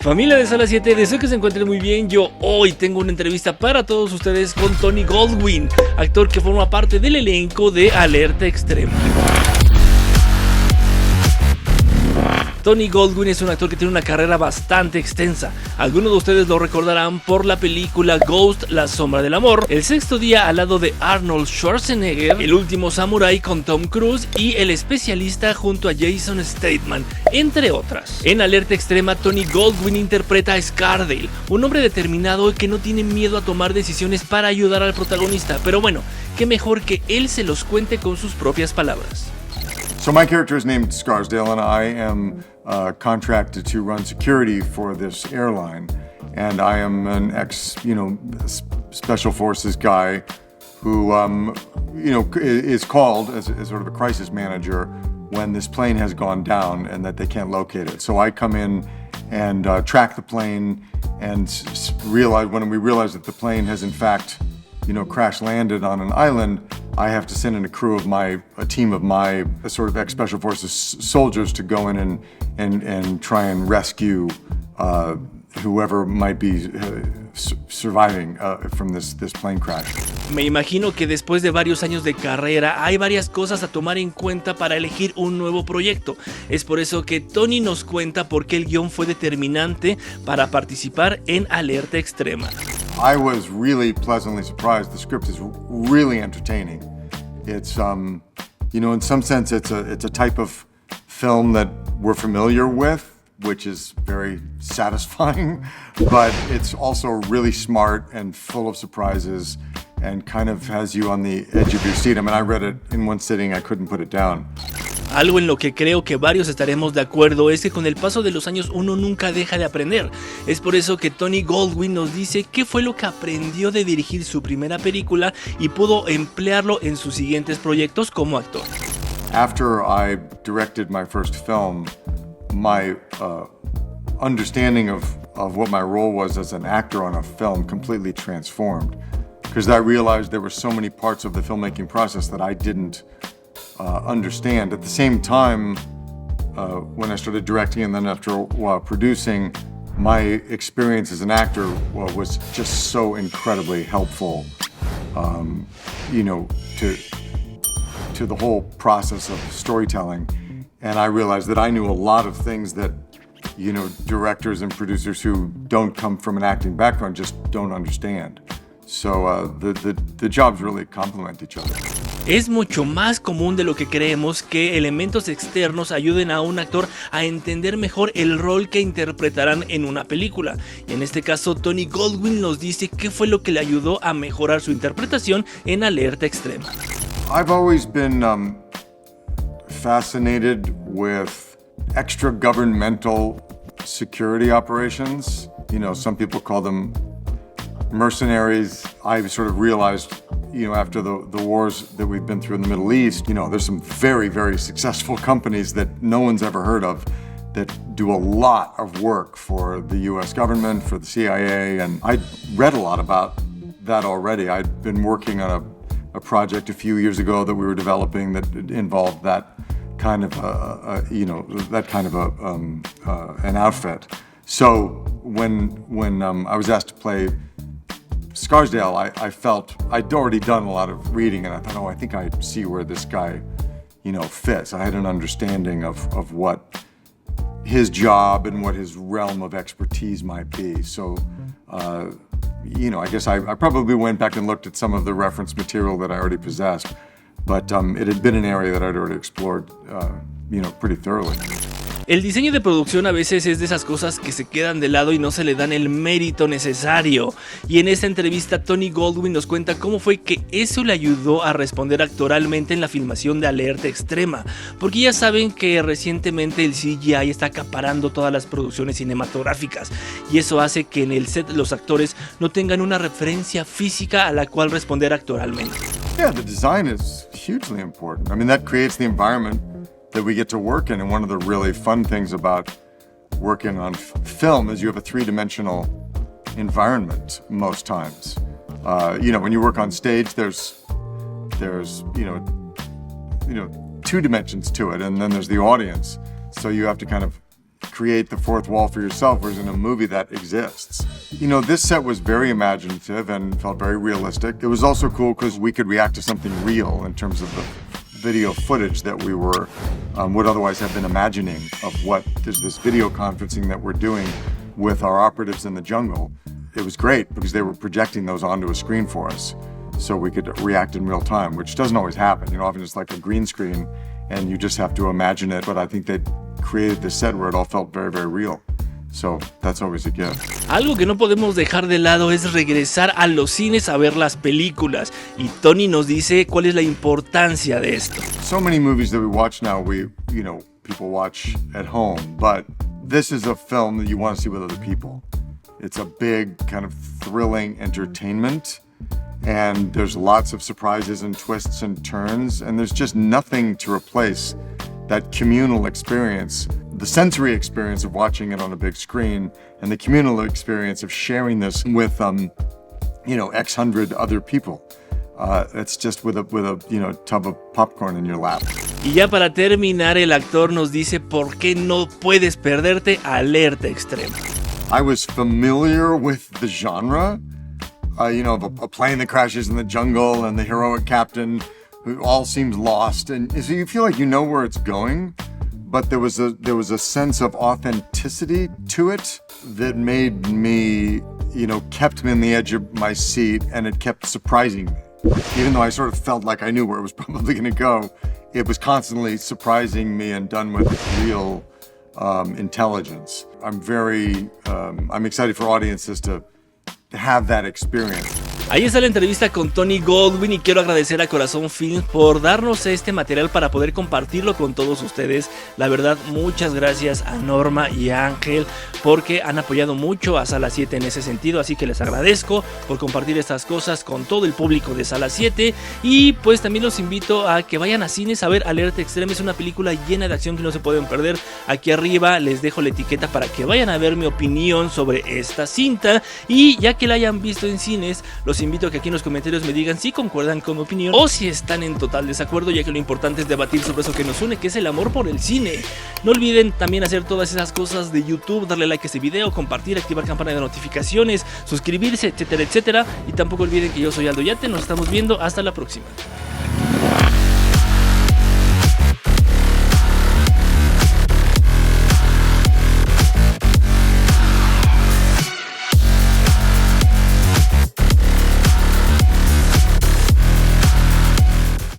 Familia de Sala 7, deseo que se encuentren muy bien. Yo hoy tengo una entrevista para todos ustedes con Tony GOLDWYN, actor que forma parte del elenco de Alerta Extrema. Tony GOLDWYN es un actor que tiene una carrera bastante extensa. Algunos de ustedes lo recordarán por la película Ghost, la sombra del amor, El sexto día al lado de Arnold Schwarzenegger, El último samurái con Tom Cruise y El especialista junto a Jason Statham, entre otras. En Alerta Extrema, Tony GOLDWYN interpreta a Scarsdale, un hombre determinado que no tiene miedo a tomar decisiones para ayudar al protagonista, pero bueno, qué mejor que él se los cuente con sus propias palabras. So my character is named Scarsdale, and I am contracted to run security for this airline. And I am an special forces guy who, is called as sort of a crisis manager when this plane has gone down and that they can't locate it. So I come in and track the plane and when we realize that the plane has in fact, crash landed on an island, I have to send in a team of my sort of ex-special forces soldiers to go in and try and rescue whoever might be surviving from this plane crash. Me imagino que después de varios años de carrera hay varias cosas a tomar en cuenta para elegir un nuevo proyecto. Es por eso que Tony nos cuenta por qué el guión fue determinante para participar en Alerta Extrema. I was really pleasantly surprised. The script is really entertaining. It's, in some sense, it's a type of film that we're familiar with, which is very satisfying, but it's also really smart and full of surprises and kind of has you on the edge of your seat. I mean, I read it in one sitting, I couldn't put it down. Algo en lo que creo que varios estaremos de acuerdo es que con el paso de los años uno nunca deja de aprender. Es por eso que Tony GOLDWYN nos dice qué fue lo que aprendió de dirigir su primera película y pudo emplearlo en sus siguientes proyectos como actor. After I directed my first film, my understanding of what my role was as an actor on a film completely transformed, because I realized there were so many parts of the filmmaking process that I didn't understand. At the same time, when I started directing and then after a while producing, my experience as an actor was just so incredibly helpful, to the whole process of storytelling. And I realized that I knew a lot of things that, directors and producers who don't come from an acting background just don't understand. So the jobs really complement each other. Es mucho más común de lo que creemos que elementos externos ayuden a un actor a entender mejor el rol que interpretarán en una película. Y en este caso, Tony GOLDWYN nos dice qué fue lo que le ayudó a mejorar su interpretación en Alerta Extrema. I've always been fascinated with extra governmental security operations. Some people call them mercenaries. I sort of realized, after the wars that we've been through in the Middle East, there's some very, very successful companies that no one's ever heard of that do a lot of work for the US government, for the CIA, and I read a lot about that already. I'd been working on a project a few years ago that we were developing that involved that kind of an outfit. So when I was asked to play Scarsdale, I felt I'd already done a lot of reading, and I thought, I think I see where this guy, fits. I had an understanding of what his job and what his realm of expertise might be. So, I guess I probably went back and looked at some of the reference material that I already possessed, but it had been an area that I'd already explored, pretty thoroughly. El diseño de producción a veces es de esas cosas que se quedan de lado y no se le dan el mérito necesario. Y en esta entrevista Tony GOLDWYN nos cuenta cómo fue que eso le ayudó a responder actoralmente en la filmación de Alerta Extrema. Porque ya saben que recientemente el CGI está acaparando todas las producciones cinematográficas. Y eso hace que en el set los actores no tengan una referencia física a la cual responder actoralmente. Yeah, the design is hugely important. I mean, that creates the environment that we get to work in, and one of the really fun things about working on film is you have a three-dimensional environment most times. When you work on stage, there's two dimensions to it, and then there's the audience. So you have to kind of create the fourth wall for yourself, whereas in a movie that exists. You know, this set was very imaginative and felt very realistic. It was also cool because we could react to something real in terms of the video footage that we were would otherwise have been imagining of what this video conferencing that we're doing with our operatives in the jungle. It was great because they were projecting those onto a screen for us so we could react in real time, which doesn't always happen. You know, often it's like a green screen and you just have to imagine it. But I think they created this set where it all felt very, very real. So that's always a gift. Algo que no podemos dejar de lado es regresar a los cines a ver las películas. Y Tony nos dice cuál es la importancia de esto. So many movies that we watch now, people watch at home. But this is a film that you want to see with other people. It's a big kind of thrilling entertainment. And there's lots of surprises and twists and turns. And there's just nothing to replace that communal experience, the sensory experience of watching it on a big screen, and the communal experience of sharing this with, X hundred other people. It's just with a tub of popcorn in your lap. Y ya para terminar, el actor nos dice por qué no puedes perderte Alerta Extrema. I was familiar with the genre, of a plane that crashes in the jungle and the heroic captain who all seems lost, and so you feel like you know where it's going, but there was a sense of authenticity to it that made me, kept me on the edge of my seat, and it kept surprising me. Even though I sort of felt like I knew where it was probably going to go, it was constantly surprising me and done with real intelligence. I'm excited for audiences to have that experience. Ahí está la entrevista con Tony Goldwyn y quiero agradecer a Corazón Films por darnos este material para poder compartirlo con todos ustedes. La verdad, muchas gracias a Norma y a Ángel porque han apoyado mucho a Sala 7 en ese sentido, así que les agradezco por compartir estas cosas con todo el público de Sala 7 y pues también los invito a que vayan a cines a ver Alerta Extrema. Es una película llena de acción que no se pueden perder. Aquí arriba les dejo la etiqueta para que vayan a ver mi opinión sobre esta cinta y ya que la hayan visto en cines, los invito a que aquí en los comentarios me digan si concuerdan con mi opinión o si están en total desacuerdo, ya que lo importante es debatir sobre eso que nos une, que es el amor por el cine. No olviden también hacer todas esas cosas de YouTube, darle like a este video, compartir, activar campana de notificaciones, suscribirse, etcétera, etcétera. Y tampoco olviden que yo soy Aldo Yate, nos estamos viendo, hasta la próxima.